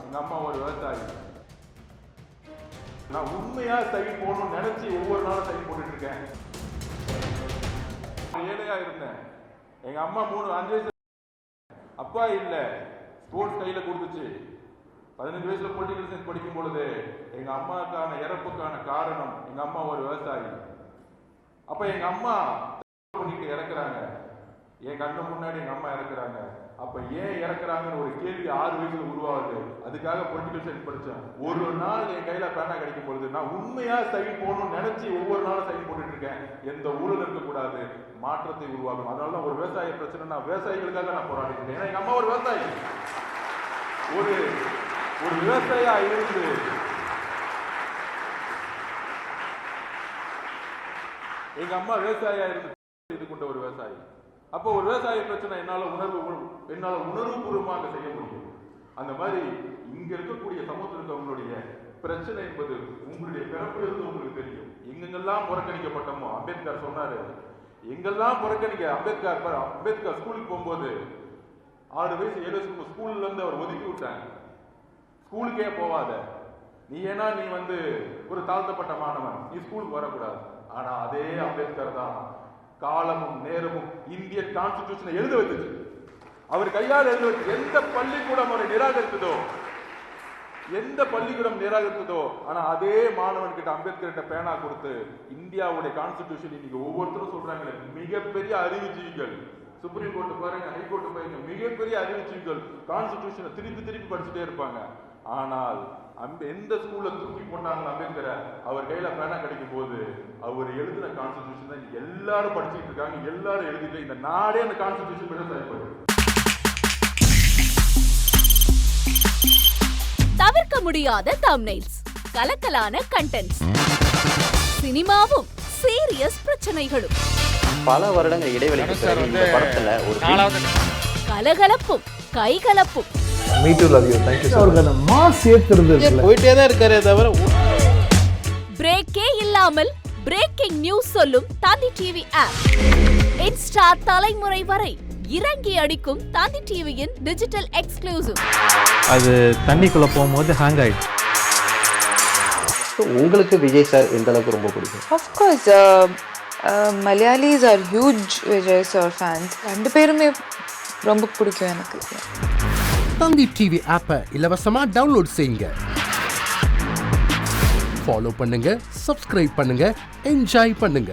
எங்க அம்மா ஒரு விவசாயி. நான் உண்மையா சைன் போடணும்னு நினைச்சு ஒவ்வொரு நாளும் சைன் போட்டுட்டு இருக்கேன். ஏழையா இருந்தேன். எங்க அம்மா 5 வயசு அப்பா இல்ல, ஸ்போர்ட்ஸ் கையில கொடுத்துச்சு. 15 வயசுல பொலிட்டிக்கல் சயின்ஸ் படிக்கும் பொழுது எங்க அம்மாவுக்கான இறப்புக்கான காரணம் எங்க அம்மா ஒரு விவசாயி. அப்ப எங்க அம்மா பண்ணிட்டு இறக்குறாங்க, என் கண்ணு முன்னாடி எங்க அம்மா இறக்குறாங்க. அப்ப ஏன் இறக்குறாங்கன்னு ஒரு கேள்வி 6 வயசுல உருவாகுது. அதுக்காக பொலிட்டிக்கல் சயின்ஸ் படிச்சேன். ஒரு நாள் என் கையில பேனா கிடைக்கும் பொழுது நான் உண்மையா சைன் போடணும்னு நினைச்சு ஒவ்வொரு நாளும் சைன் போட்டுட்டு இருக்கேன். எந்த ஊழல் இருக்கக்கூடாது, மாற்றத்தை உருவாகும். அதனாலதான் ஒரு விவசாய பிரச்சனை, விவசாயிகளுக்காக நான் போராடிட்டு இருக்கேன். ஏன்னா எங்க அம்மா ஒரு விவசாயி. ஒரு விவசாயியா இருந்து எங்க அம்மா விவசாயியா இருந்து இது கொண்ட ஒரு விவசாயி. அப்போ ஒரு விவசாய பிரச்சனை என்னால உணர்வுபூர்வமாக செய்ய முடியும். அந்த மாதிரி இங்க இருக்கக்கூடிய சமூகத்தில் இருக்கவங்களுடைய பிரச்சனை என்பது உங்களுடைய பிறப்பிலிருந்து உங்களுக்கு தெரியும். எங்கெங்கெல்லாம் புறக்கணிக்கப்பட்டோமோ, அம்பேத்கர் சொன்னாரு, எங்கெல்லாம் அம்பேத்கர் ஸ்கூலுக்கு போகும்போது 6 வயசு 7 வயசு ஸ்கூல்ல இருந்து அவர் ஒதுக்கி விட்டாங்க. ஸ்கூலுக்கே போவாத, நீ ஒரு தாழ்த்தப்பட்ட மாணவன், நீ ஸ்கூலுக்கு வரக்கூடாது. ஆனா அதே அம்பேத்கர் தான் காலமும் நேரமும் இந்தியன் கான்ஸ்டிடியூஷனை எழுத வச்சுச்சு. அவர் கையால் எழுத வச்சு எந்த பள்ளிக்கூடம் அவரை நிராகரித்ததோ, ஆனா அதே மாணவன் கிட்ட அம்பேத்கர் கிட்ட பேனா கொடுத்து இந்தியாவுடைய கான்ஸ்டிடியூஷன் இன்னைக்கு ஒவ்வொருத்தரும் சொல்றாங்க மிகப்பெரிய அறிவுஜீவிகள். சுப்ரீம் கோர்ட் பாருங்க, ஹைகோர்ட் பாருங்க, மிகப்பெரிய அறிவுஜீவிகள் கான்ஸ்டிடியூஷனை திருப்பி படிச்சுட்டே இருப்பாங்க. ஆனால் எந்த ஸ்கூல்ல தூக்கி போட்டாங்க அம்பேத்கரை, அவர் கையில பேனா கிடைக்கும் போது அவர் எழுதின கான்ஸ்டிடியூஷன் தான் எல்லாரும் படிச்சுட்டு இருக்காங்க. எல்லாரும் எழுதிட்டு இந்த நாடே அந்த கான்ஸ்டிடியூஷன் படி செயல்படுது. தவிர்க்க முடியாத தம்ப்நெயில்ஸ், கலக்கலான கண்டென்ட்ஸ், சினிமாவும் சீரியஸ் பிரச்சனைகளும், பல வருடங்கள் இடைவெளிக்கு பிறகு இந்த படத்துல ஒரு கலகலப்பும் கைகலப்பும். Me too, love you. Thank you so much. அவர்கான மாஸ் ஏத்துறது இல்ல, போயிட்டே தான் இருக்காரே தவிர பிரேக்கே இல்லாமல் பிரேக்கிங் நியூஸ் சொல்லும் தந்தி டிவி ஆப். இன்ஸ்டா தலைமுறை வரை இறங்கி அடிக்கும் தந்தி டிவியின் டிஜிட்டல் எக்ஸ்க்ளூசிவ். அது தண்ணிக்குள்ள போகும்போது ஹேங் ஆயிடுச்சு. உங்களுக்கு விஜய் சார் எந்த அளவுக்கு ரொம்ப பிடிக்கும்? Of course, Malayalis are huge Vijay sir fans. ரெண்டு பேருமே ரொம்ப பிடிக்கும் எனக்கு. தந்தி டிவி ஆப்பை இலவசமா டவுன்லோட் செய்யுங்க. ஃபாலோ பண்ணுங்க, சப்ஸ்கிரைப் பண்ணுங்க, என்ஜாய் பண்ணுங்க.